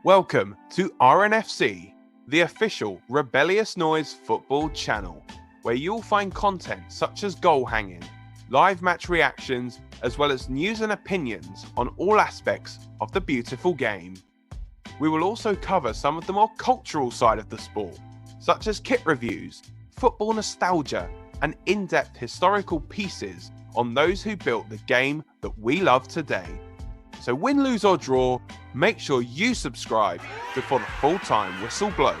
Welcome to RNFC, the official Rebellious Noise Football Channel, where you'll find content such as goal hanging, live match reactions, as well as news and opinions on all aspects of the beautiful game. We will also cover some of the more cultural side of the sport, such as kit reviews, football nostalgia, and in-depth historical pieces on those who built the game that we love today. So win, lose or draw, make sure you subscribe before the full-time whistle blows.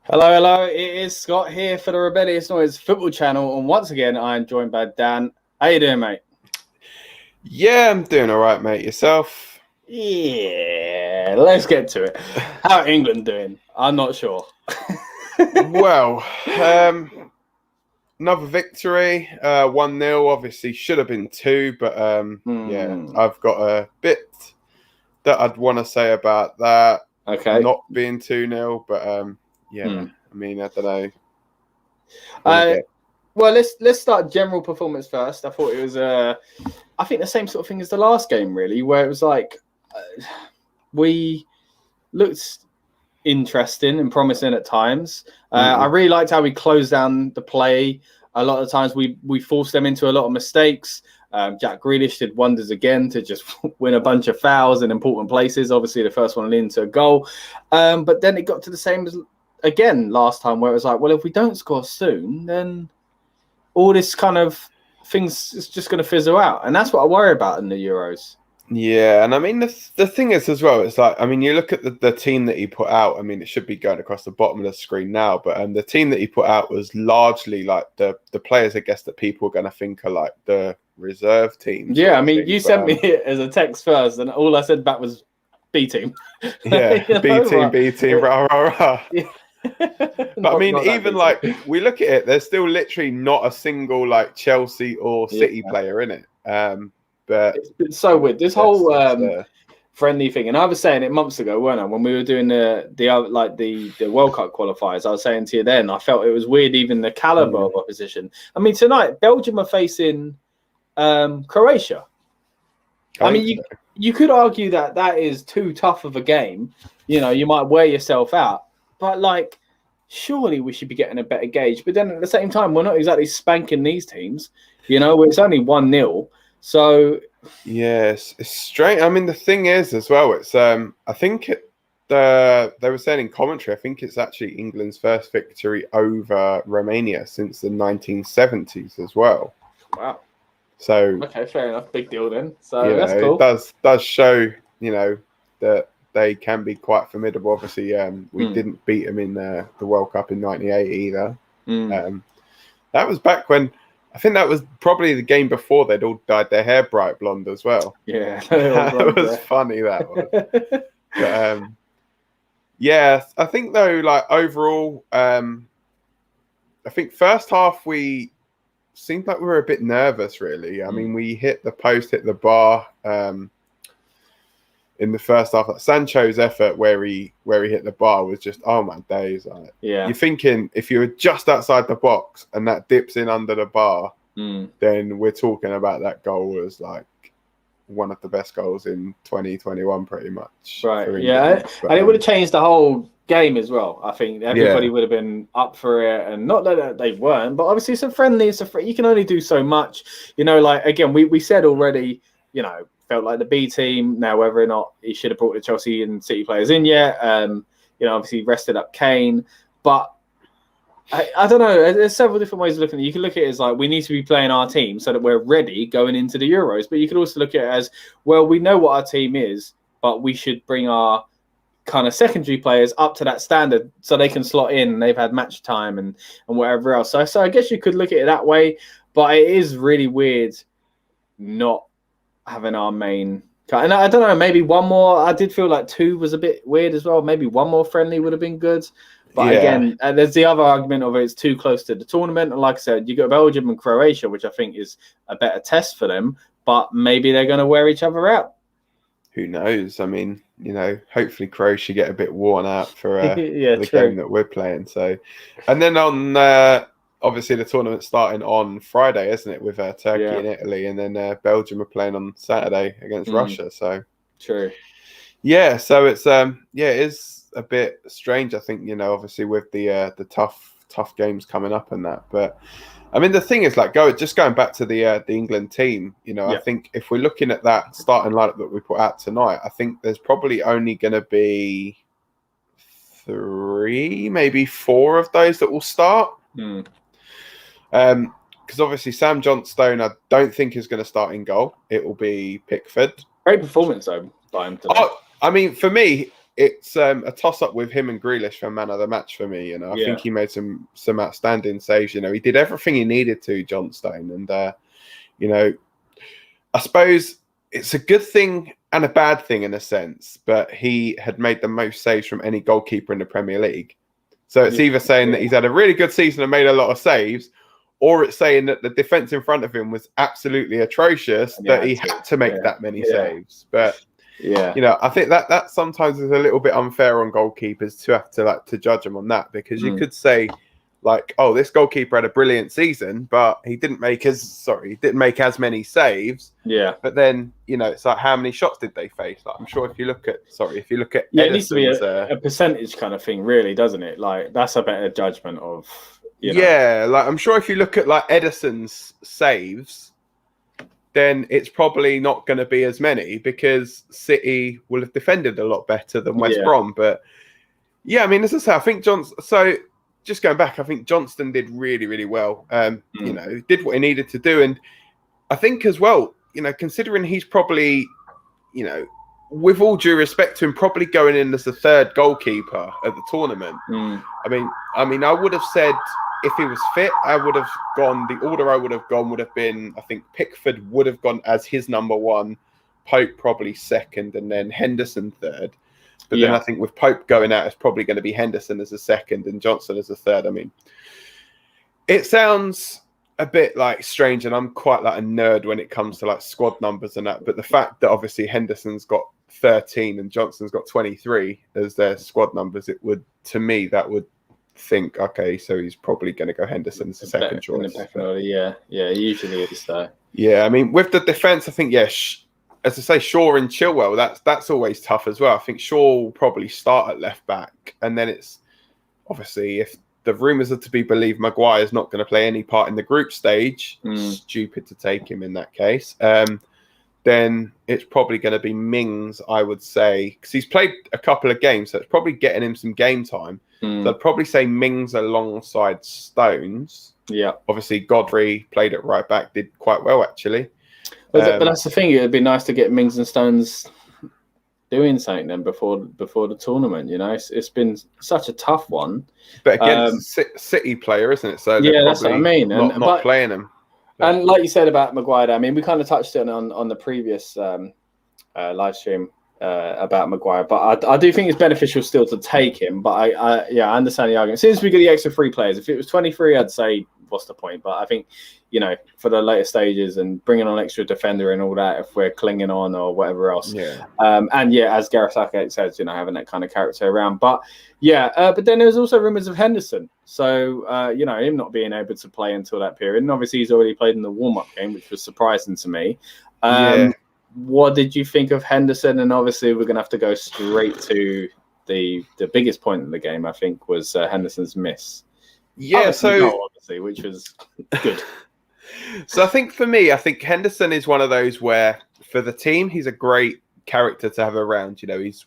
Hello, it is Scott here for the Rebellious Noise Football Channel, and once again I'm joined by Dan. How you doing, mate? Yeah, I'm doing all right, mate. Yourself? Yeah, let's get to it. How are England doing? I'm not sure. Well, another victory, 1-0. Obviously, should have been 2, but yeah, I've got a bit that I'd want to say about that. Okay, not being 2-0, but yeah, I mean, I don't know. Well, let's start general performance first. I thought it was I think the same sort of thing as the last game, really, where it was like we looked interesting and promising at times. I really liked how we closed down the play. A lot of times we forced them into a lot of mistakes. Jack Grealish did wonders again to just win a bunch of fouls in important places. Obviously, the first one into a goal. But then it got to the same as again last time, where it was like, well, if we don't score soon, then all this kind of things is just going to fizzle out. And that's what I worry about in the Euros. Yeah, and I mean, the thing is as well, it's like, I mean, you look at the team that he put out, I mean, it should be going across the bottom of the screen now, but the team that he put out was largely like the players, I guess, that people are going to think are like the reserve teams. Yeah, I mean, you sent me it as a text first, and all I said back was B team. Yeah, B team, rah, rah, rah. Yeah. But I mean, even like, we look at it, there's still literally not a single like Chelsea or City player in it. But it's been so weird. This whole friendly thing, and I was saying it months ago, weren't I? When we were doing the World Cup qualifiers, I was saying to you then, I felt it was weird, even the caliber of opposition. I mean, tonight Belgium are facing Croatia. I mean, you could argue that is too tough of a game. You know, you might wear yourself out, but like, surely we should be getting a better gauge. But then at the same time, we're not exactly spanking these teams. You know, it's only 1-0. So yes, it's strange. I mean, the thing is as well, it's I think they were saying in commentary, I think it's actually England's first victory over Romania since the 1970s as well. Wow. So okay, fair enough. Big deal then. So that's cool. It does show, you know, that they can be quite formidable. Obviously, we didn't beat them in the World Cup in '98 either. That was back when. I think that was probably the game before they'd all dyed their hair bright blonde as well. Yeah, that was funny. That was. But, yeah, I think though, like overall, I think first half we seemed like we were a bit nervous. Really, I mean, we hit the post, hit the bar in the first half. Like Sancho's effort where he hit the bar was just, oh my days. Like, yeah. You're thinking if you were just outside the box and that dips in under the bar, then we're talking about that goal as like one of the best goals in 2021 pretty much. Right. Yeah. But, and it would have changed the whole game as well. I think everybody would have been up for it, and not that they weren't, but obviously it's a friendly, you can only do so much. You know, like again, we said already, you know, felt like the B team. Now, whether or not he should have brought the Chelsea and City players in yet, you know, obviously rested up Kane. But I don't know. There's several different ways of looking at it. You can look at it as like we need to be playing our team so that we're ready going into the Euros. But you could also look at it as, well, we know what our team is, but we should bring our kind of secondary players up to that standard so they can slot in and they've had match time and whatever else. So I guess you could look at it that way. But it is really weird not having our main, and I don't know, maybe one more. I did feel like 2 was a bit weird as well. Maybe one more friendly would have been good. But again, there's the other argument of it's too close to the tournament. And like I said, you got Belgium and Croatia, which I think is a better test for them. But maybe they're going to wear each other out. who knows? I mean, hopefully Croatia get a bit worn out for the true. game that we're playing. So, and then on obviously the tournament starting on Friday, isn't it, with Turkey and Italy, and then Belgium are playing on Saturday against Russia. So true. Yeah, so it's it is a bit strange. I think obviously with the tough games coming up and that, but. I mean, the thing is, going back to the England team, I think if we're looking at that starting lineup that we put out tonight, I think there's probably only going to be 3, maybe 4 of those that will start. Because obviously Sam Johnstone, I don't think is going to start in goal. It will be Pickford. Great performance though by him today. I mean, for me, it's a toss-up with him and Grealish for man of the match for me. I think he made some outstanding saves. He did everything he needed to, Johnstone. And, I suppose it's a good thing and a bad thing in a sense, but he had made the most saves from any goalkeeper in the Premier League. So it's either saying that he's had a really good season and made a lot of saves, or it's saying that the defence in front of him was absolutely atrocious, that he had to make that many saves. But... I think that sometimes is a little bit unfair on goalkeepers to have to judge them on that, because you could say this goalkeeper had a brilliant season, but he didn't make as many saves. Yeah. But then it's like, how many shots did they face? I'm sure if you look at it needs to be a percentage kind of thing, really, doesn't it? Like that's a better judgment of. I'm sure if you look at Ederson's saves, then it's probably not going to be as many, because City will have defended a lot better than West Brom. But I mean, as I say, I think so just going back, I think Johnston did really, really well. Did what he needed to do. And I think as well, considering he's probably, with all due respect to him, probably going in as the 3rd goalkeeper at the tournament. I mean, I would have said, if he was fit, I would have gone. The order I would have gone would have been, I think Pickford would have gone as his number 1, Pope probably 2nd, and then Henderson 3rd. But then I think with Pope going out, it's probably going to be Henderson as a 2nd and Johnson as a 3rd. I mean, it sounds a bit strange, and I'm quite a nerd when it comes to squad numbers and that. But the fact that obviously Henderson's got 13 and Johnson's got 23 as their squad numbers, to me that would think, okay, so he's probably going to go Henderson as a second choice. He usually is though. I mean, with the defence, I think as I say, Shaw and Chilwell, that's always tough as well. I think Shaw will probably start at left back, and then it's obviously, if the rumours are to be believed, Maguire's not going to play any part in the group stage. Stupid to take him in that case. Then it's probably going to be Mings, I would say, because he's played a couple of games, so it's probably getting him some game time. So I'd probably say Mings alongside Stones. Yeah. Obviously, Godfrey played at right back, did quite well, actually. But that's the thing. It would be nice to get Mings and Stones doing something then before the tournament. It's been such a tough one. But again, City player, isn't it? So that's what I mean. Not playing him. And like you said about Maguire, I mean, we kind of touched on the previous live stream about Maguire, but I do think it's beneficial still to take him. But I understand the argument. Since we get the extra 3 players, if it was 23, I'd say what's the point? But I think, for the later stages and bringing on extra defender and all that, if we're clinging on or whatever else. As Gareth Southgate says, having that kind of character around. But but then there's also rumours of Henderson. So, him not being able to play until that period. And obviously he's already played in the warm-up game, which was surprising to me. What did you think of Henderson? And obviously we're going to have to go straight to the biggest point in the game, I think, was Henderson's miss. Obviously, which was good. So I think for me, Henderson is one of those where for the team, he's a great character to have around. He's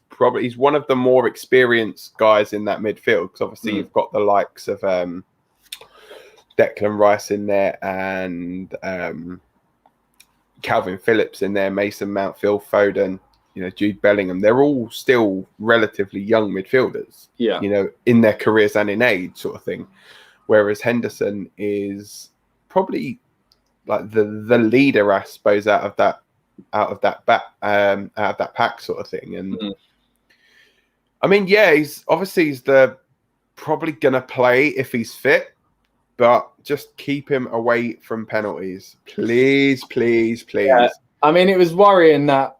one of the more experienced guys in that midfield, because obviously you've got the likes of Declan Rice in there and Calvin Phillips in there, Mason Mount, Phil Foden, Jude Bellingham. They're all still relatively young midfielders, in their careers and in age, sort of thing. Whereas Henderson is probably the leader, I suppose, out of that pack sort of thing. And I mean, he's probably gonna play if he's fit, but just keep him away from penalties, please. Yeah. I mean, it was worrying that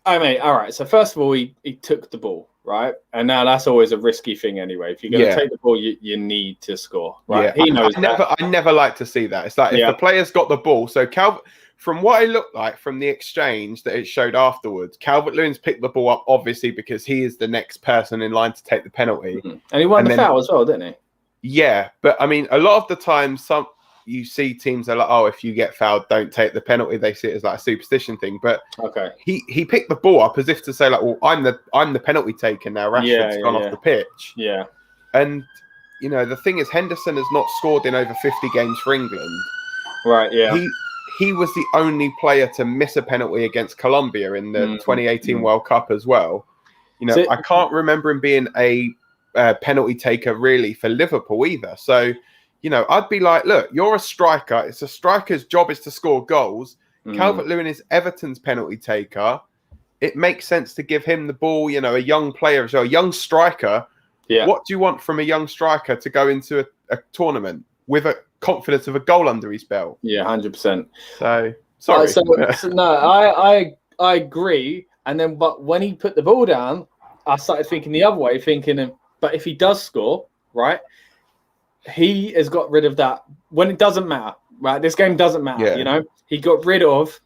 I mean, all right. So first of all, he took the ball, right? And now that's always a risky thing anyway. If you're going to take the ball, you need to score, right? Yeah. He knows I never like to see that. It's like if the player's got the ball. So from what it looked like from the exchange that it showed afterwards, Calvert-Lewin's picked the ball up, obviously, because he is the next person in line to take the penalty. Mm-hmm. And he won the foul as well, didn't he? Yeah. But, I mean, a lot of the time, you see teams are like, oh, if you get fouled, don't take the penalty. They see it as like a superstition thing. But he picked the ball up as if to say, like, well, I'm the penalty taker now. Rashford's gone off the pitch. Yeah. And, you know, the thing is, Henderson has not scored in over 50 games for England. Right, yeah. He was the only player to miss a penalty against Colombia in the 2018 World Cup as well. You know, I can't remember him being a penalty taker really for Liverpool either. So, you know, I'd be like, look, you're a striker. It's a striker's job is to score goals. Calvert-Lewin is Everton's penalty taker. It makes sense to give him the ball, you know, a young player as well, a young striker. Yeah. What do you want from a young striker to go into a tournament with a confidence of a goal under his belt? Yeah, 100%. So, sorry. No, I agree. And then, but when he put the ball down, I started thinking the other way, but if he does score, right, he has got rid of that when it doesn't matter, right? This game doesn't matter, you know? He got rid of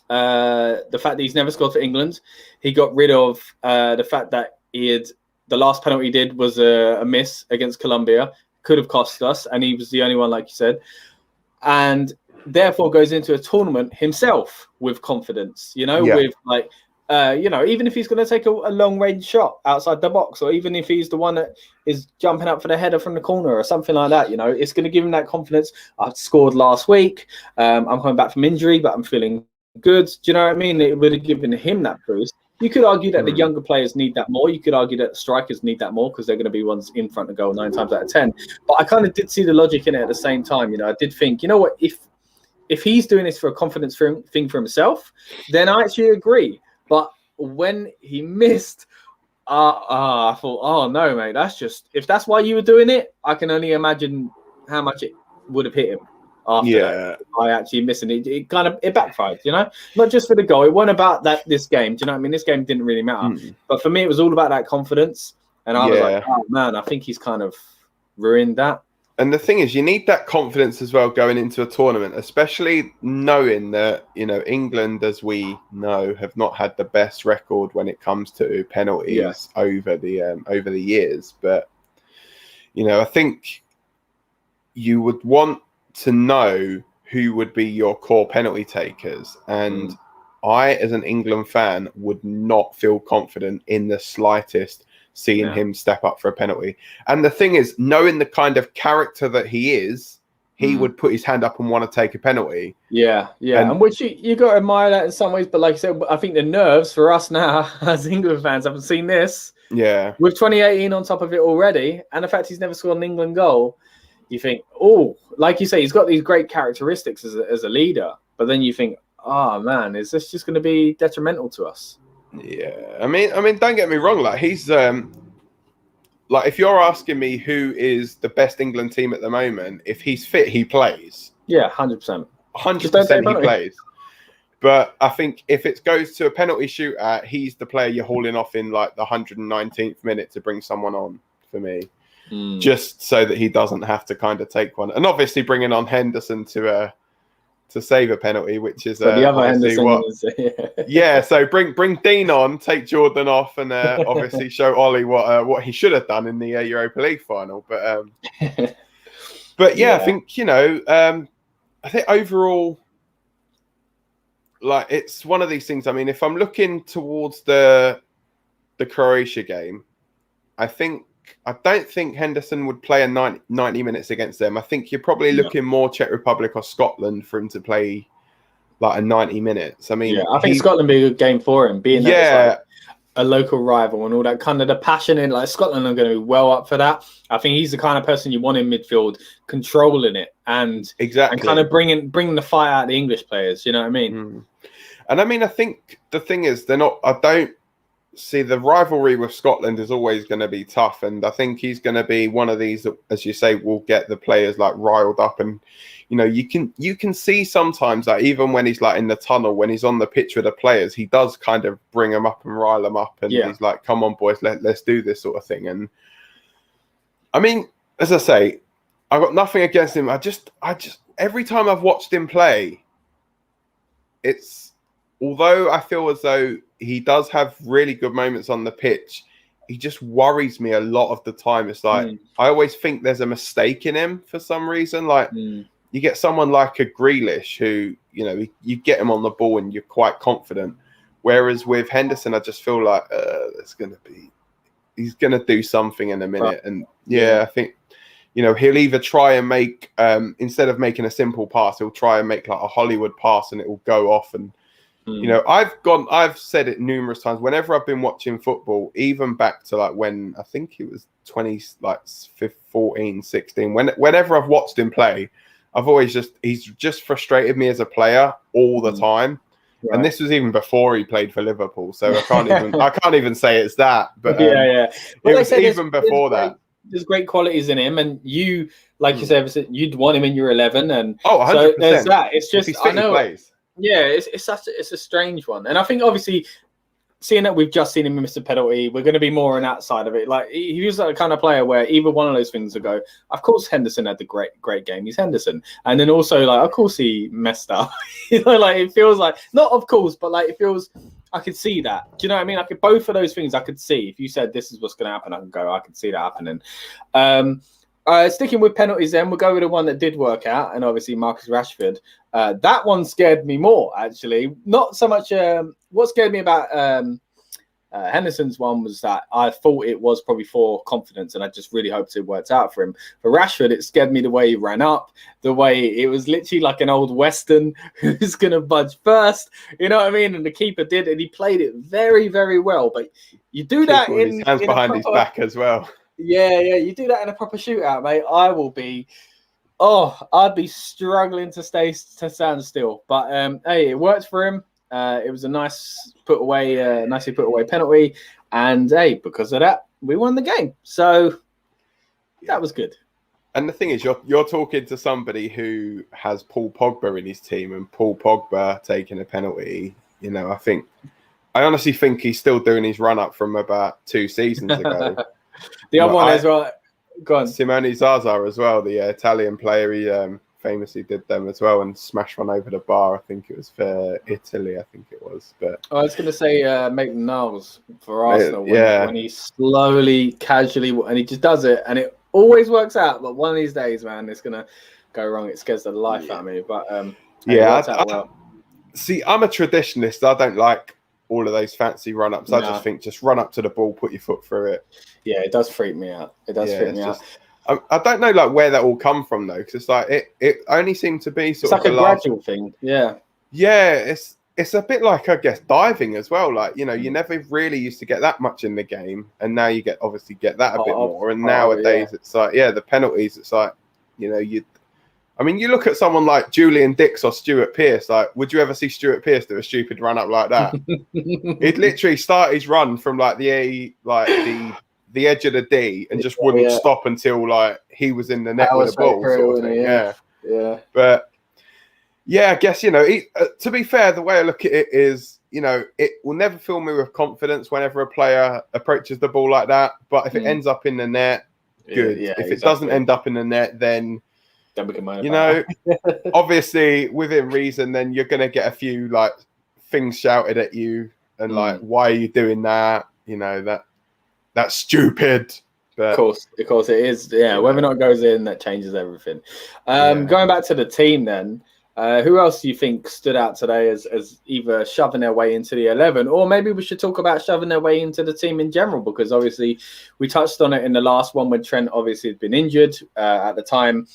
the fact that he's never scored for England. He got rid of the fact that the last penalty he did was a miss against Colombia. Could have cost us, and he was the only one, like you said. And therefore goes into a tournament himself with confidence, you know, with like, you know, even if he's going to take a long-range shot outside the box, or even if he's the one that is jumping up for the header from the corner or something like that, you know, it's going to give him that confidence. I scored last week. I'm coming back from injury, but I'm feeling good. Do you know what I mean? It would have given him that boost. You could argue that the younger players need that more. You could argue that strikers need that more because they're going to be ones in front of goal 9 times out of 10. But I kind of did see the logic in it at the same time. You know, I did think, you know what, if he's doing this for a confidence thing for himself, then I actually agree. But when he missed, I thought, oh no, mate, if that's why you were doing it, I can only imagine how much it would have hit him. After that, I actually missing it. It backfired, you know. Not just for the goal. It wasn't about this game. Do you know what I mean? This game didn't really matter. But for me, it was all about that confidence. And I was like, oh man, I think he's kind of ruined that. And the thing is, you need that confidence as well going into a tournament, especially knowing that, you know, England, as we know, have not had the best record when it comes to penalties over the years. But, you know, I think you would want to know who would be your core penalty takers. And I, as an England fan, would not feel confident in the slightest seeing him step up for a penalty. And the thing is, knowing the kind of character that he is, he would put his hand up and want to take a penalty. Yeah. And which you got to admire that in some ways. But like I said, I think the nerves for us now as England fans haven't seen this. Yeah. With 2018 on top of it already, and the fact he's never scored an England goal, you think, oh, like you say, he's got these great characteristics as a leader. But then you think, oh man, is this just going to be detrimental to us? Yeah, I mean, don't get me wrong. Like he's like if you're asking me who is the best England team at the moment, if he's fit, he plays. Yeah, 100%. 100% he plays. But I think if it goes to a penalty shootout, he's the player you're hauling off in like the 119th minute to bring someone on for me, just so that he doesn't have to kind of take one. And obviously bringing on Henderson to save a penalty, which is the other Henderson. So bring Dean on, take Jordan off, and obviously show Ollie what he should have done in the Europa League final. But I think, you know, I think overall, like it's one of these things. I mean, if I'm looking towards the Croatia game, I don't think Henderson would play a 90 minutes against them. I think you're probably looking more Czech Republic or Scotland for him to play like a 90 minutes. I mean, I think Scotland would be a good game for him, being that it's like a local rival and all that kind of the passion in like Scotland are going to be well up for that. I think he's the kind of person you want in midfield, controlling it and kind of bringing the fire out of the English players. You know what I mean? And I mean, I think the thing is, I don't see, the rivalry with Scotland is always going to be tough, and I think he's going to be one of these that, as you say, will get the players like riled up. And you can see sometimes that even when he's like in the tunnel, when he's on the pitch with the players, he does kind of bring them up and rile them up, and he's like, "Come on, boys, let's do this," sort of thing. And I mean, as I say, I've got nothing against him. I just every time I've watched him play, although I feel as though he does have really good moments on the pitch, he just worries me a lot of the time. It's like I always think there's a mistake in him for some reason. Like you get someone like a Grealish who, you get him on the ball and you're quite confident. Whereas with Henderson, I just feel like he's going to do something in a minute. And I think, he'll either try and make, instead of making a simple pass, he'll try and make like a Hollywood pass and it will go off. And, I've said it numerous times, whenever I've been watching football, even back to like when I think it was 14, 16, whenever I've watched him play, I've always he's just frustrated me as a player all the time. Right. And this was even before he played for Liverpool. So I can't even say it's that, but well, it was even before that. There's great qualities in him, and you, like you said, you'd want him in your 11, and 100%. So there's that. It's just I know. Yeah, it's a strange one, and I think obviously seeing that we've just seen him miss a penalty, we're going to be more on that side of it. Like he was the kind of player where either one of those things would go. Of course, Henderson had the great game. He's Henderson, and then also like of course he messed up. Like it feels like not of course, but like it feels. I could see that. Do you know what I mean? Both of those things I could see. If you said this is what's going to happen, I could see that happening. Sticking with penalties, then we'll go with the one that did work out, and obviously Marcus Rashford. That one scared me more, actually. Not so much. What scared me about Henderson's one was that I thought it was probably for confidence, and I just really hoped it worked out for him. For Rashford, it scared me the way he ran up, the way it was literally like an old Western who's going to budge first. You know what I mean? And the keeper did, and he played it very, very well. But you do that in his hands behind his back as well. Yeah, you do that in a proper shootout, mate. I'd be struggling to stand still. But hey, it worked for him. It was a nicely put away penalty, and hey, because of that, we won the game. So that was good. And the thing is, you're talking to somebody who has Paul Pogba in his team, and Paul Pogba taking a penalty. I honestly think he's still doing his run up from about 2 seasons ago. The other one as well. Go on. Simone Zaza as well, the Italian player. He famously did them as well and smashed one over the bar. I think it was for Italy. I think it was. But I was going to say Maitland-Niles for Arsenal. When he slowly, casually, and he just does it, and it always works out. But one of these days, man, it's going to go wrong. It scares the life out of me. But see, I'm a traditionalist. I don't like all of those fancy run-ups. I just think just run up to the ball, put your foot through it. Yeah, it does freak me out. It does freak me out. I don't know like where that all come from though, because it's like it only seemed to be sort of like a gradual thing. Yeah, it's a bit like I guess diving as well. Like you never really used to get that much in the game, and now you get that a bit more. And nowadays it's like the penalties. It's like you look at someone like Julian Dix or Stuart Pearce. Like, would you ever see Stuart Pearce do a stupid run up like that? He'd literally start his run from like the edge of the D and just wouldn't stop until like he was in the net with the ball. Sort of thing. Yeah. But I guess to be fair, the way I look at it is, it will never fill me with confidence whenever a player approaches the ball like that. But if it ends up in the net, good. If it doesn't end up in the net, then we can moan about obviously within reason, then you're going to get a few like things shouted at you and like, why are you doing that? That's stupid. But, of course it is. Yeah, whether or not it goes in, that changes everything. Going back to the team then, who else do you think stood out today as either shoving their way into the 11, or maybe we should talk about shoving their way into the team in general, because obviously we touched on it in the last one when Trent obviously had been injured at the time.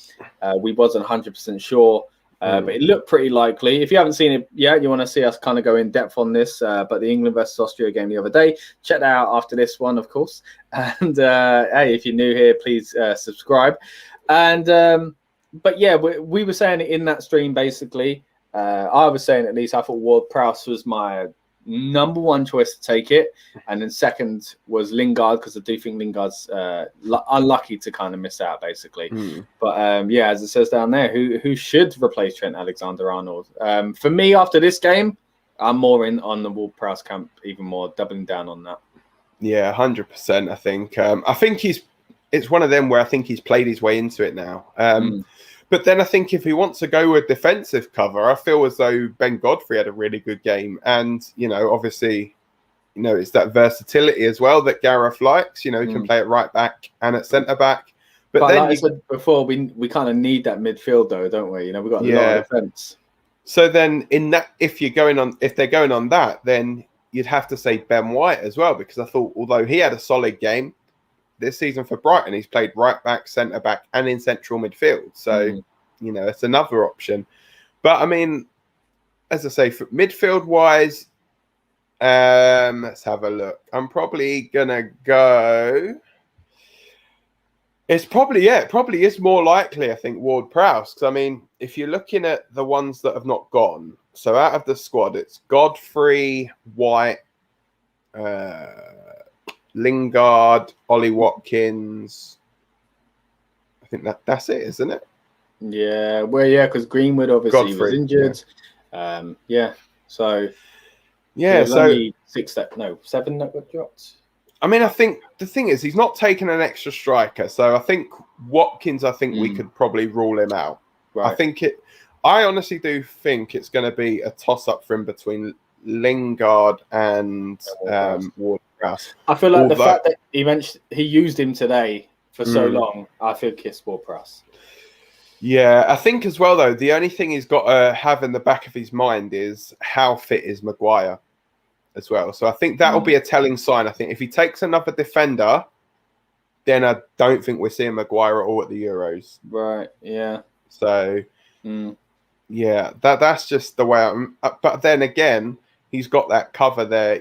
We wasn't 100% sure, but it looked pretty likely. If you haven't seen it yet, you want to see us kind of go in depth on this, but the England versus Austria game the other day, check that out after this one, of course. And hey, if you're new here, please subscribe. And but yeah, we were saying it in that stream basically. I was saying at least I thought Ward-Prowse was my number one choice to take it, and then second was Lingard, because I do think Lingard's unlucky to kind of miss out, basically. But as it says down there, who should replace Trent Alexander-Arnold? For me, after this game, I'm more in on the Ward-Prowse camp, even more, doubling down on that. Yeah, 100%. I think it's one of them where I think he's played his way into it now. But then I think if he wants to go with defensive cover, I feel as though Ben Godfrey had a really good game. And, obviously, it's that versatility as well that Gareth likes. He can play at right back and at centre back. But then, like I said before, we kind of need that midfield, though, don't we? We've got a lot of defence. So then in that, if they're going on that, then you'd have to say Ben White as well, because I thought, although he had a solid game this season for Brighton, he's played right back, centre back, and in central midfield. So, it's another option. But I mean, as I say, for midfield wise, let's have a look. I'm probably gonna go. It probably is more likely, I think, Ward-Prowse. Because I mean, if you're looking at the ones that have not gone, so out of the squad, it's Godfrey, White, Lingard, Ollie Watkins. I think that's it, isn't it? Yeah, because Greenwood obviously was injured. So only 7 that got dropped. I mean, I think the thing is, he's not taken an extra striker, so I think Watkins. We could probably rule him out. Right. I honestly do think it's going to be a toss-up for him between Lingard and Ward-Prowse. I feel like the fact that he used him today for so long, I think it's Ward-Prowse. Yeah, I think as well, though, the only thing he's got to have in the back of his mind is how fit is Maguire as well. So I think that will be a telling sign. I think if he takes another defender, then I don't think we're seeing Maguire at all at the Euros. Right, yeah. So, that's just the way but then again, he's got that cover there,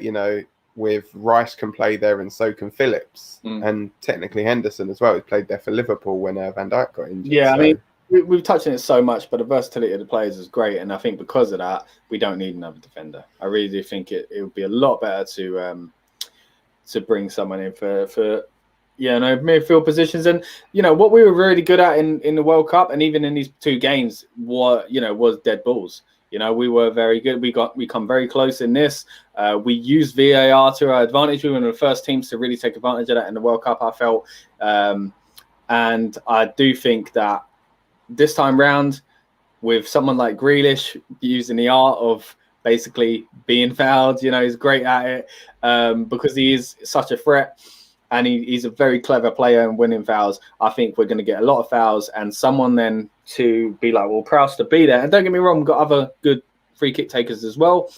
with Rice can play there and so can Phillips. And technically Henderson as well. He played there for Liverpool when Van Dijk got injured. Yeah, so. I mean, we've touched on it so much, but the versatility of the players is great. And I think because of that, we don't need another defender. I really do think it would be a lot better to bring someone in for midfield positions. And, what we were really good at in the World Cup and even in these 2 games was dead balls. We were very good. We come very close in this. We used VAR to our advantage. We were one of the first teams to really take advantage of that in the World Cup, I felt. And I do think that this time round, with someone like Grealish using the art of basically being fouled, he's great at it because he is such a threat. And he's a very clever player and winning fouls. I think we're going to get a lot of fouls, and someone then to be like, Prowse to be there. And don't get me wrong, we've got other good free kick takers as well.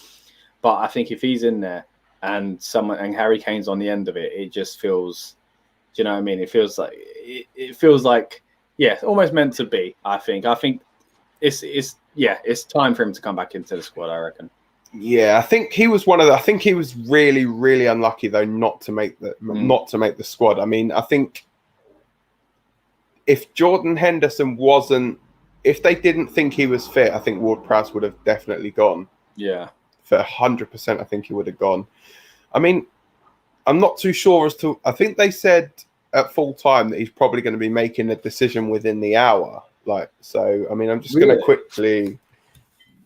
But I think if he's in there and Harry Kane's on the end of it, it just feels, do you know what I mean? It feels like, almost meant to be. I think it's time for him to come back into the squad, I reckon. Yeah, I think he was I think he was really, really unlucky though not to make the squad. I mean, I think if Jordan Henderson if they didn't think he was fit, I think Ward-Prowse would have definitely gone. Yeah, for 100%, I think he would have gone. I mean, I'm not too sure as to. I think they said at full time that he's probably going to be making a decision within the hour. So I mean, I'm just going to quickly.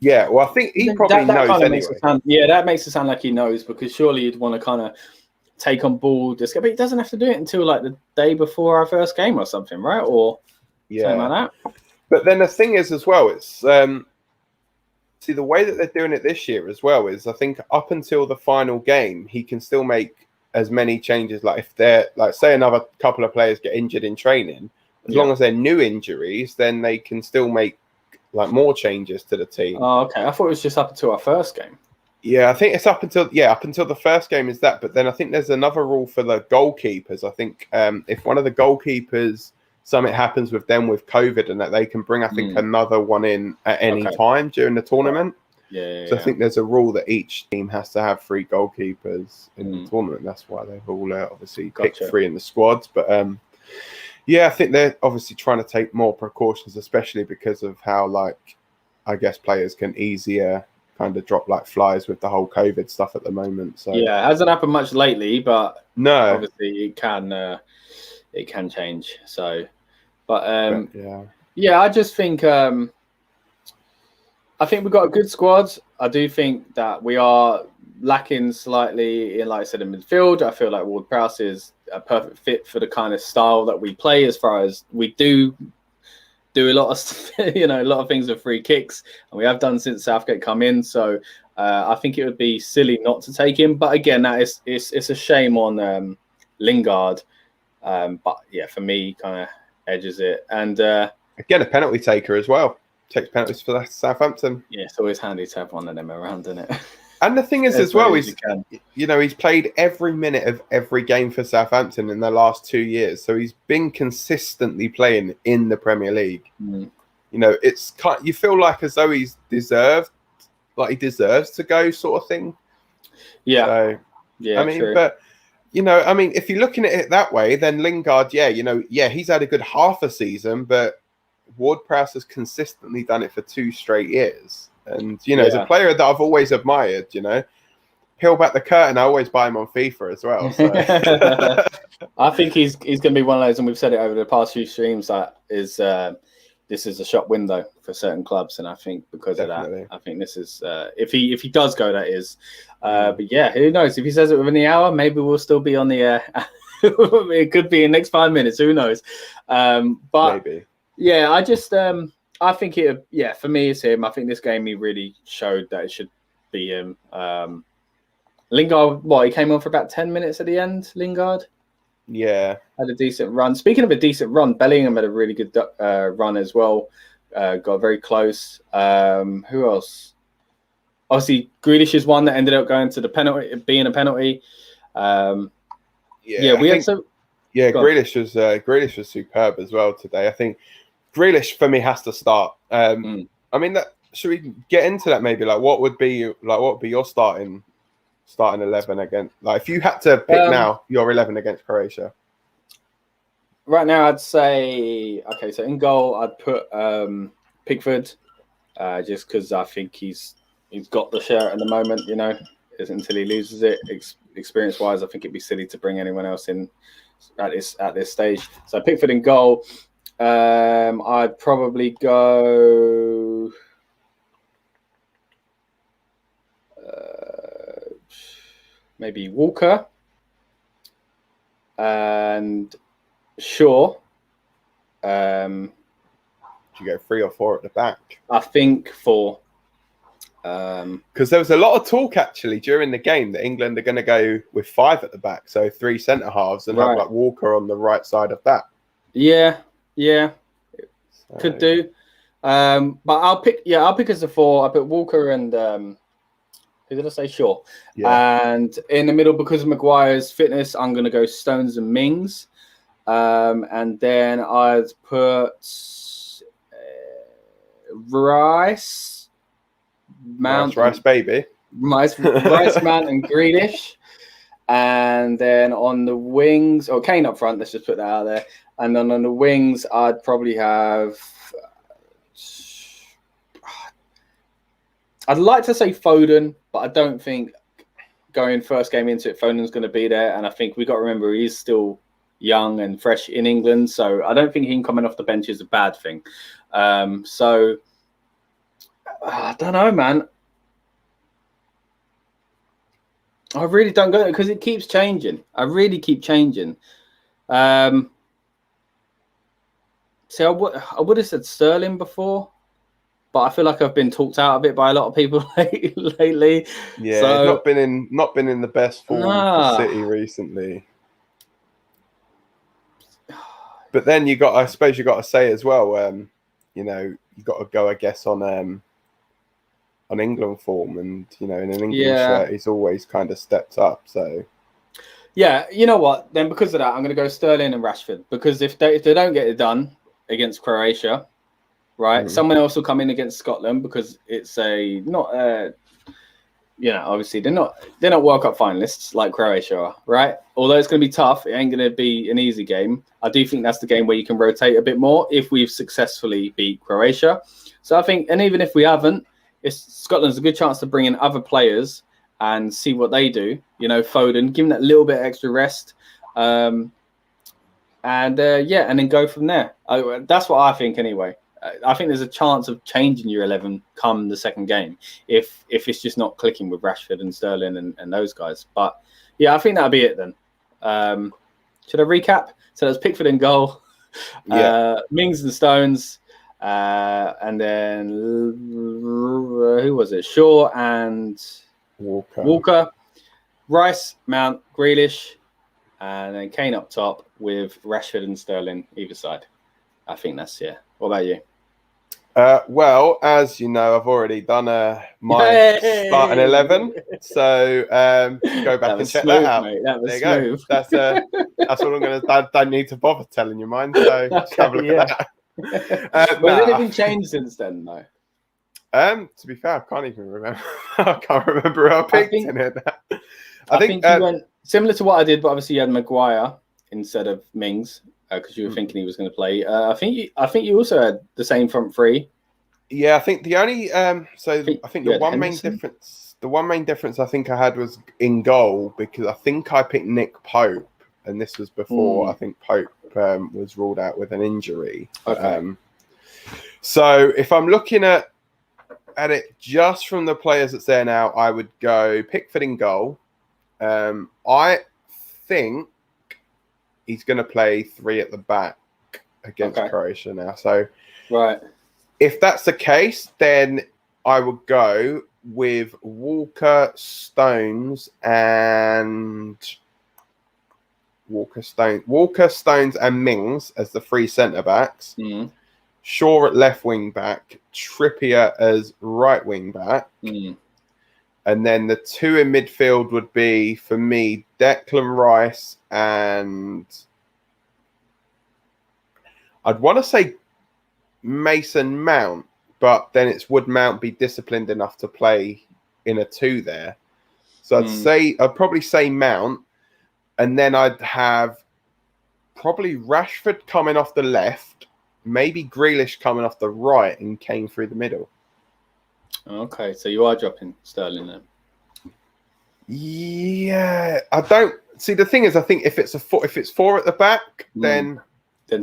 Yeah, well, I think he probably knows anyway. That makes it sound like he knows, because surely you'd want to kind of take on board this game. But he doesn't have to do it until like the day before our first game or something, right? Or something like that. But then the thing is as well, it's see the way that they're doing it this year as well is I think up until the final game, he can still make as many changes. Like if they're say another couple of players get injured in training, as long as they're new injuries, then they can still make more changes to the team. Oh, okay. I thought it was just up until our first game. Yeah, I think it's up until the first game is that. But then I think there's another rule for the goalkeepers. I think if one of the goalkeepers, something happens with them with COVID and that they can bring, I think, another one in at any time during the tournament. Yeah. So I think there's a rule that each team has to have 3 goalkeepers in the tournament. That's why they've all obviously picked 3 in the squads. But I think they're obviously trying to take more precautions, especially because of how, I guess players can easier kind of drop like flies with the whole COVID stuff at the moment. So yeah, it hasn't happened much lately, but no, obviously it can change. So, but yeah, I just think I think we've got a good squad. I do think that we are lacking slightly in, like I said, in midfield. I feel like Ward-Prowse is a perfect fit for the kind of style that we play. As far as we do a lot of a lot of things with free kicks, and we have done since Southgate come in. So I think it would be silly not to take him. But again, it's a shame on Lingard. But yeah, for me, kind of edges it. And again, a penalty taker as well. Takes penalties for Southampton. Yeah, it's always handy to have one of them around, isn't it? And the thing is, as well, he's played every minute of every game for Southampton in the last 2 years, so he's been consistently playing in the Premier League. Mm. It's you feel like as though he deserves to go, sort of thing. Yeah, so, yeah. I mean, true. but if you're looking at it that way, then Lingard, he's had a good half a season, but Ward-Prowse has consistently done it for 2 straight years. And, as a player that I've always admired, peel back the curtain, I always buy him on FIFA as well. So. I think he's going to be one of those, and we've said it over the past few streams, that is this is a shop window for certain clubs. And I think because Definitely. of that, I think this is, if he does go, that is. But yeah, who knows? If he says it within the hour, maybe we'll still be on the air. It could be in the next 5 minutes. Who knows? But maybe. Yeah, I just I think for me it's him. I think this game he really showed that it should be him. Lingard, he came on for about 10 minutes at the end, Lingard? Yeah. Had a decent run. Speaking of a decent run, Bellingham had a really good run as well. Got very close. Who else? Obviously, Grealish is one that ended up going to the penalty, being a penalty. Grealish was superb as well today. I think Grealish for me has to start. I mean, should we get into that maybe? Like, what would be your starting 11 against? Like, if you had to pick now your 11 against Croatia. Right now, I'd say so in goal, I'd put Pickford, just because I think he's got the shirt at the moment. Until he loses it. Experience wise, I think it'd be silly to bring anyone else in at this stage. So Pickford in goal. I'd probably go maybe Walker and Shaw. Do you go 3 or 4 at the back? I think 4. Because there was a lot of talk actually during the game that England are going to go with 5 at the back, so 3 centre halves and have like Walker on the right side of that. Yeah, could do. But I'll pick as a 4. I put Walker and who did I say? Shaw. Yeah. And in the middle, because of Maguire's fitness, I'm going to go Stones and Mings. And then I'd put Rice Mount, Rice baby, Rice Mount and Grealish. And then on the wings, or Kane up front, let's just put that out there. And then on the wings, I'd probably have. I'd like to say Foden, but I don't think going first game into it, Foden's going to be there. And I think we got to remember he's still young and fresh in England, so I don't think him coming off the bench is a bad thing. So I don't know, man. I really don't go because it keeps changing. I really keep changing. See, I would have said Sterling before, but I feel like I've been talked out of it by a lot of people lately. Yeah, so, not been in the best form for City recently. But then I suppose you got to say as well, you got to go, I guess, on England form, and in an England shirt, he's always kind of stepped up. So yeah, you know what? Then because of that, I'm going to go Sterling and Rashford, because if they don't get it done against Croatia, right, someone else will come in against Scotland, because it's obviously they're not World Cup finalists like Croatia are, right? Although it's going to be tough, it ain't going to be an easy game. I do think that's the game where you can rotate a bit more if we've successfully beat Croatia. So I think, and even if we haven't, Scotland's a good chance to bring in other players and see what they do. You know, Foden, give him that little bit of extra rest, and then go from there. That's what I think anyway. I think there's a chance of changing your 11 come the second game if it's just not clicking with Rashford and Sterling and those guys. But yeah, I think that'll be it then. Should I recap? So that's Pickford in goal, Mings and Stones, and then who was it? Shaw and Walker, Rice, Mount, Grealish, and then Kane up top with Rashford and Sterling either side. I think that's What about you? Well, as you know, I've already done my starting 11, so go back and check that out. Mate. That was there you smooth. Go. That's all I'm going to. Don't need to bother telling you mine. So just have a look at that. Has anything changed since then, though? To be fair, I can't even remember. I can't remember who I picked in it. I think you went similar to what I did, but obviously you had Maguire instead of Mings. Because you were thinking he was going to play. I think you also had the same front three. Yeah, I think the only I think the one Henderson? main difference I think I had was in goal, because I think I picked Nick Pope, and this was before I think Pope was ruled out with an injury. Okay. So if I'm looking at it just from the players that's there now, I would go Pickford in goal. I think he's going to play 3 at the back against Croatia now. So, if that's the case, then I would go with Walker, Stones, and Mings as the 3 centre backs. Shaw at left wing back, Trippier as right wing back. And then the 2 in midfield would be, for me, Declan Rice and I'd want to say Mason Mount, but then would Mount be disciplined enough to play in a 2 there? So I'd probably say Mount, and then I'd have probably Rashford coming off the left, maybe Grealish coming off the right, and Kane through the middle. Okay, so you are dropping Sterling then. Yeah, I don't see. The thing is, I think if it's 4 at the back, then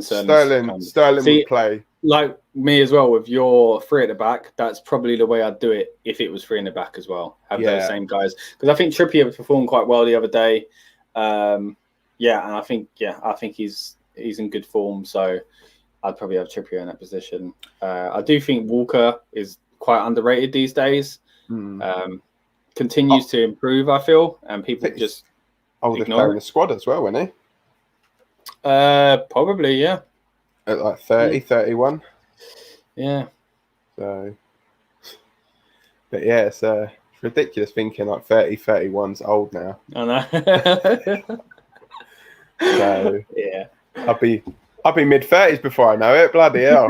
Sterling would play. Like me as well, with your 3 at the back, that's probably the way I'd do it if it was 3 in the back as well. Have those same guys, because I think Trippier performed quite well the other day. And I think he's in good form, so I'd probably have Trippier in that position. I do think Walker is quite underrated these days. Continues to improve, I feel, and people just oldest player in the squad as well, isn't he? Probably, yeah. At like 30, 31. Yeah. So, but yeah, it's ridiculous thinking like 30, 31's old now. I know. So yeah, I'll be mid-30s before I know it. Bloody hell.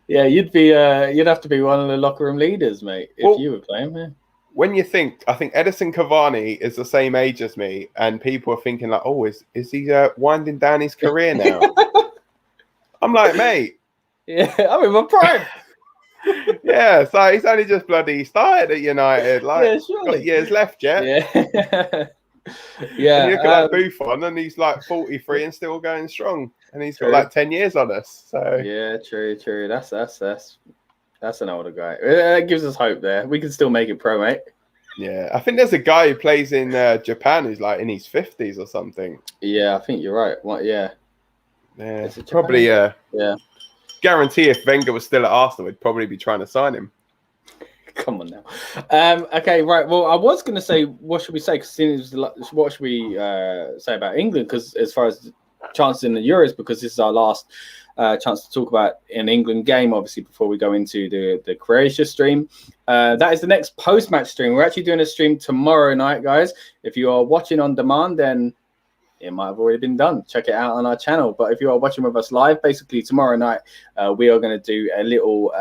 Yeah, you'd have to be one of the locker room leaders, mate, if you were playing, man. When you think, I think Edison Cavani is the same age as me, and people are thinking like, oh, is he winding down his career now? I'm like, mate. Yeah, I'm in my prime. Yeah, so he's only just bloody started at United. Like, got years left yet. Yeah. Yeah. And you look at Buffon, and he's like 43 and still going strong, and he's got like 10 years on us. So yeah, true. That's an older guy. That gives us hope there. We can still make it pro, mate. Yeah, I think there's a guy who plays in Japan who's like in his 50s or something. Yeah, I think you're right. Yeah, probably. Guarantee if Wenger was still at Arsenal, we'd probably be trying to sign him. Come on now. Okay, right. Well, I was going to say, what should we say? Because what should we say about England? Because as far as chances in the Euros, because this is our last chance to talk about an England game, obviously, before we go into the Croatia stream. That is the next post-match stream. We're actually doing a stream tomorrow night, guys. If you are watching on demand, then it might have already been done. Check it out on our channel. But if you are watching with us live, basically tomorrow night, we are going to do a little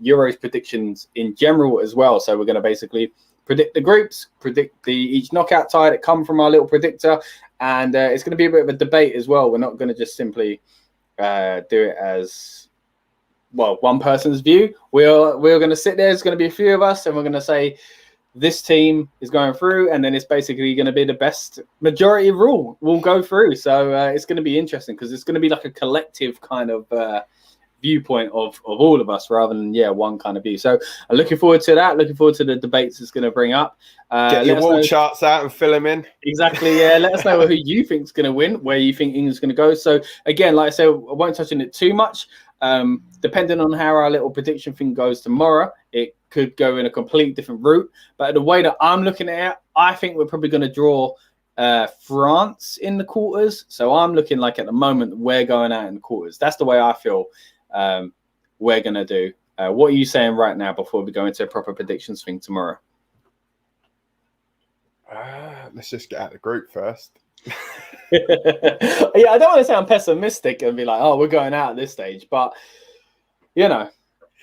Euros predictions in general as well. So we're going to basically predict the groups, predict each knockout tie that come from our little predictor. And it's going to be a bit of a debate as well. We're not going to just simply do it as one person's view. We're going to sit there. There's going to be a few of us, and we're going to say this team is going through, and then it's basically going to be the best majority rule will go through. So it's going to be interesting because it's going to be like a collective kind of viewpoint of all of us rather than one kind of view. So I'm looking forward to that. Looking forward to the debates it's going to bring up. Get your wall charts out and fill them in. Exactly. Yeah. Let us know who you think is going to win, where you think England's going to go. So again, like I said, I won't touch on it too much. Depending on how our little prediction thing goes tomorrow, it could go in a completely different route. But the way that I'm looking at it, I think we're probably going to draw France in the quarters. So I'm looking like at the moment we're going out in the quarters. That's the way I feel we're going to do. What are you saying right now before we go into a proper predictions thing tomorrow? Let's just get out of the group first. I don't want to sound pessimistic and be like, oh, we're going out at this stage. But, I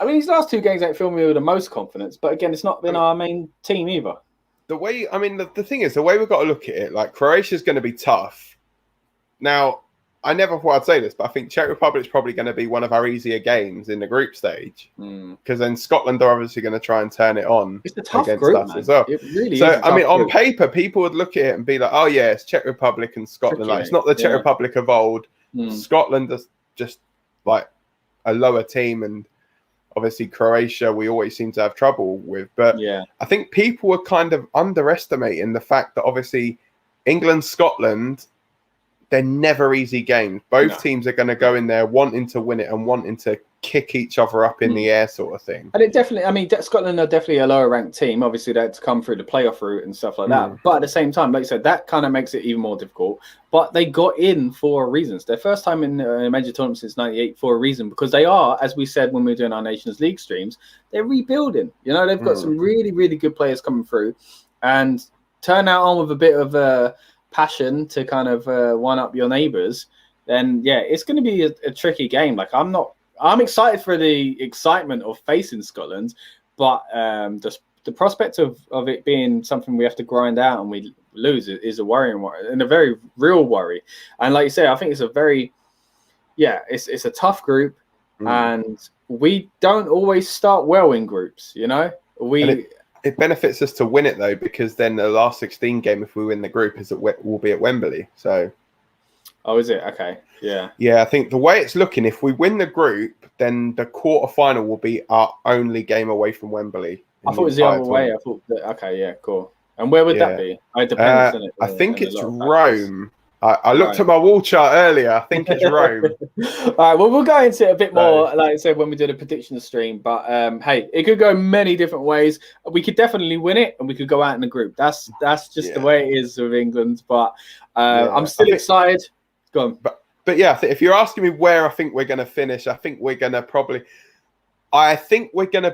mean, these last two games ain't filled me with the most confidence. But again, it's not been our main team either. The way, I mean, the thing is, the way we've got to look at it, like Croatia's going to be tough. Now, I never thought I'd say this, but I think Czech Republic's probably going to be one of our easier games in the group stage. Because then Scotland are obviously going to try and turn it on. It's a tough against group, us man. as well. It really so, is. I mean, on paper, people would look at it and be like, oh, yeah, it's Czech Republic and Scotland. Tricky, like, it's not the Czech Republic of old. Scotland is just like a lower team. And obviously, Croatia, we always seem to have trouble with. But I think people were kind of underestimating the fact that obviously England, Scotland, they're never easy games. Both teams are going to go in there wanting to win it and wanting to kick each other up in the air sort of thing. And it definitely, I mean, Scotland are definitely a lower ranked team. Obviously, they had to come through the playoff route and stuff like that. But at the same time, like you said, that kind of makes it even more difficult. But they got in for reasons. Their first time in a major tournament since '98 for a reason, because they are, as we said when we were doing our Nations League streams, they're rebuilding. They've got some really, really good players coming through, and turn out on with a bit of passion to kind of one up your neighbours, then it's going to be a tricky game. Like I'm excited for the excitement of facing Scotland, but the prospect of it being something we have to grind out and we lose is a worrying worry and a very real worry. And like you say, I think it's a very it's a tough group, and we don't always start well in groups. It benefits us to win it though, because then the last 16 game, if we win the group, will be at Wembley. So, is it? Okay, yeah. I think the way it's looking, if we win the group, then the quarterfinal will be our only game away from Wembley. I thought it was the other way. I thought cool. And where would that be? It depends. I think it's Rome. I looked at my wall chart earlier. I think it's Rome. All right. Well, we'll go into it a bit more, like I said, when we do the prediction stream. But hey, it could go many different ways. We could definitely win it, and we could go out in the group. That's just the way it is with England. But I'm still excited. Go on. But if you're asking me where I think we're going to finish, I think we're going to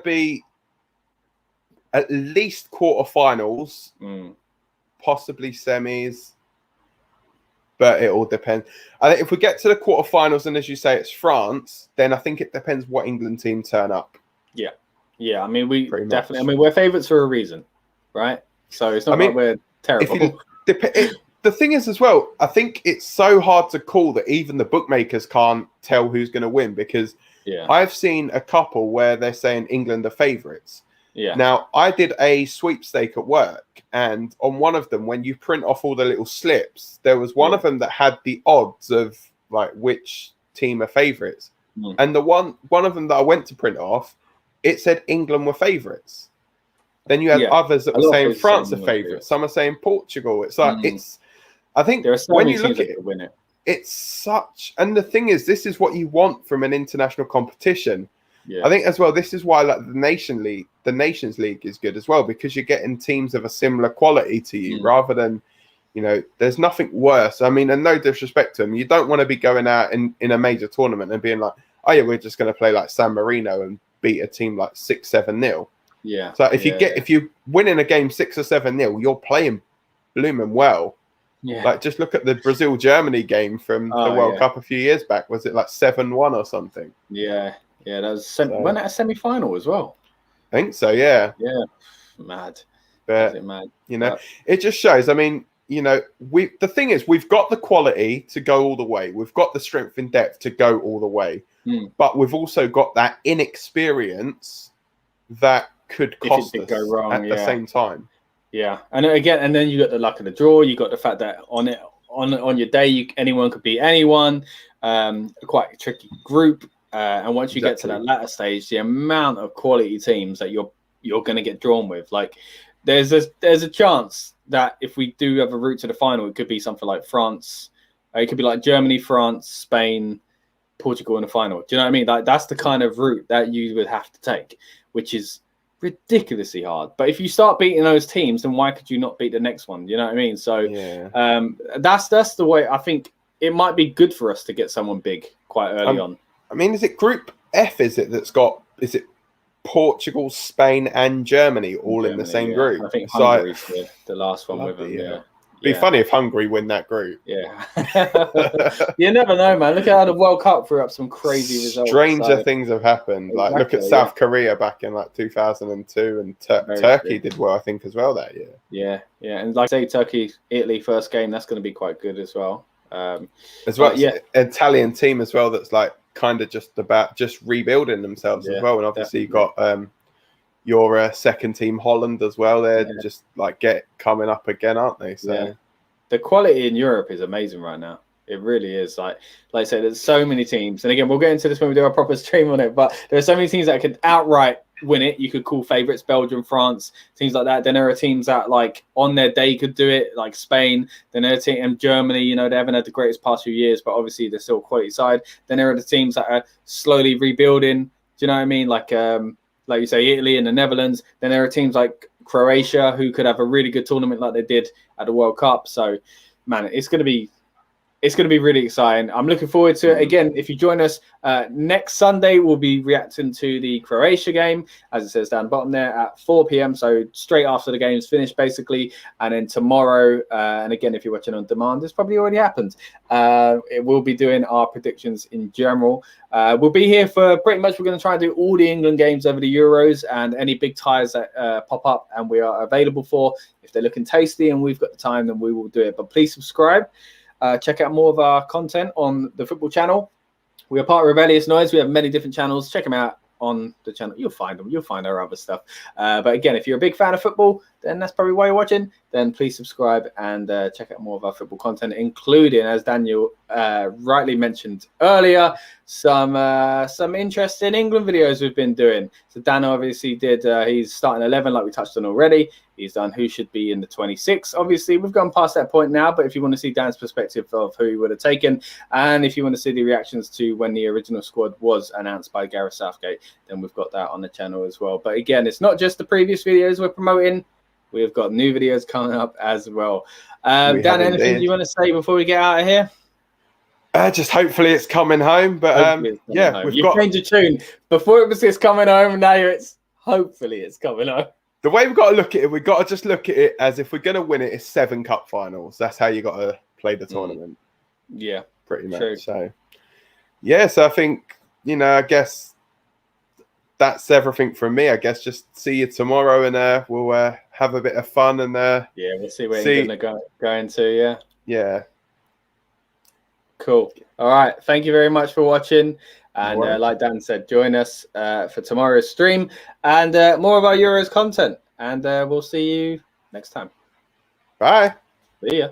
be at least quarterfinals, possibly semis. But it all depends. I think if we get to the quarterfinals and, as you say, it's France, then I think it depends what England team turn up. Yeah. I mean, we definitely. I mean, we're favourites for a reason, right? So it's not like we're terrible. The thing is, as well, I think it's so hard to call that even the bookmakers can't tell who's going to win, because I've seen a couple where they're saying England are favourites. Yeah. Now, I did a sweepstake at work, and on one of them, when you print off all the little slips, there was one of them that had the odds of like which team are favourites. And the one of them that I went to print off, it said England were favourites. Then you had others that were saying France are favourites. Some are saying Portugal. It's like I think when you look at it, win it, it's such. And the thing is, this is what you want from an international competition. I think as well, this is why like the Nations League is good as well, because you're getting teams of a similar quality to you rather than, there's nothing worse. I mean, and no disrespect to them, you don't want to be going out in a major tournament and being like, oh yeah, we're just going to play like San Marino and beat a team like 6-7-0. Yeah. So if you're winning a game 6 or 7-0, you're playing blooming well. Yeah. Like just look at the Brazil-Germany game from the World Cup a few years back. Was it like 7-1 or something? Yeah. Yeah, that was went at a semi-final as well. I think so, yeah. Yeah, mad. But, it just shows. I mean, the thing is, we've got the quality to go all the way. We've got the strength in depth to go all the way. But we've also got that inexperience that could cost us go wrong, at the same time. Yeah, and then you got the luck of the draw. You got the fact that on your day, anyone could beat anyone. Quite a tricky group, and once you get to that latter stage, the amount of quality teams that you're going to get drawn with, like there's a chance that if we do have a route to the final, it could be something like France. It could be like Germany, France, Spain, Portugal in the final. Do you know what I mean? Like that's the kind of route that you would have to take, which is ridiculously hard. But if you start beating those teams, then why could you not beat the next one? You know what I mean? So that's the way. I think it might be good for us to get someone big quite early on. I mean, is it Group F? Is it Portugal, Spain, and Germany all in the same group? I think Hungary's the last one with them. It'd be funny if Hungary win that group. Yeah. You never know, man. Look at how the World Cup threw up some crazy results. Stranger things have happened. Like, look at South Korea back in like 2002, and Turkey did well, I think, as well that year. Yeah. And like I say, Turkey-Italy first game, that's going to be quite good as well. Italian team as well that's like kind of just rebuilding themselves as well. And obviously you got your second team Holland as well. They're just like coming up again, aren't they? So the quality in Europe is amazing right now. It really is. Like I said, there's so many teams, and again, we'll get into this when we do our proper stream on it, but there are so many teams that could outright win it. You could call favorites Belgium, France, teams like that. Then there are teams that like on their day could do it, like Spain. Then there are teams in Germany, they haven't had the greatest past few years, but obviously they're still quality side. Then there are the teams that are slowly rebuilding. Do you know what I mean? Like you say, Italy and the Netherlands. Then there are teams like Croatia who could have a really good tournament like they did at the World Cup. So, man, it's going to be really exciting. I'm looking forward to it. Again, if you join us next Sunday, we'll be reacting to the Croatia game, as it says down the bottom there, at 4 p.m. So straight after the game's finished, basically. And then tomorrow, and again, if you're watching on demand, this probably already happened. We'll be doing our predictions in general. We'll be here for pretty much, we're going to try and do all the England games over the Euros and any big ties that pop up and we are available for. If they're looking tasty and we've got the time, then we will do it. But please subscribe. Check out more of our content on the football channel. We are part of Rebellious Noise. We have many different channels. Check them out on the channel. You'll find them. You'll find our other stuff. But again, if you're a big fan of football, then that's probably why you're watching. Then please subscribe and check out more of our football content, including, as Daniel rightly mentioned earlier, some interesting England videos we've been doing. So Dan obviously did, he's starting 11 like we touched on already. He's done who should be in the 26. Obviously, we've gone past that point now, but if you want to see Dan's perspective of who he would have taken, and if you want to see the reactions to when the original squad was announced by Gareth Southgate, then we've got that on the channel as well. But again, it's not just the previous videos we're promoting. We've got new videos coming up as well. Dan, anything you want to say before we get out of here? Just hopefully it's coming home. But You've changed your tune. Before it was it's coming home, now it's hopefully it's coming home. The way we've got to look at it, we've got to just look at it as if we're going to win it, it's 7 cup finals. That's how you got to play the tournament. Yeah, pretty much. True. So I think, I guess that's everything from me. I guess just see you tomorrow and we'll have a bit of fun and we'll see where you're going to go into. Yeah. Cool. All right. Thank you very much for watching. And like Dan said, join us for tomorrow's stream and more of our Euros content. And we'll see you next time. Bye. See ya.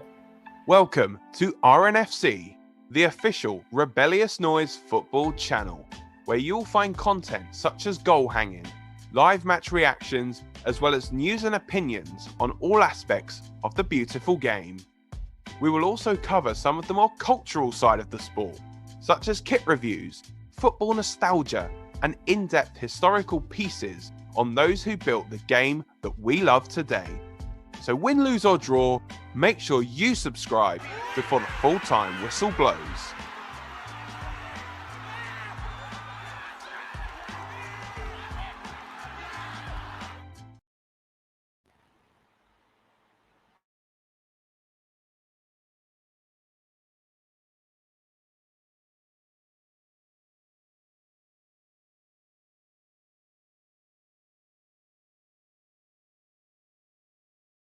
Welcome to RNFC, the official Rebellious Noise Football Channel, where you'll find content such as goal hanging, live match reactions, as well as news and opinions on all aspects of the beautiful game. We will also cover some of the more cultural side of the sport, such as kit reviews, football nostalgia, and in-depth historical pieces on those who built the game that we love today. So win, lose or draw, make sure you subscribe before the full-time whistle blows.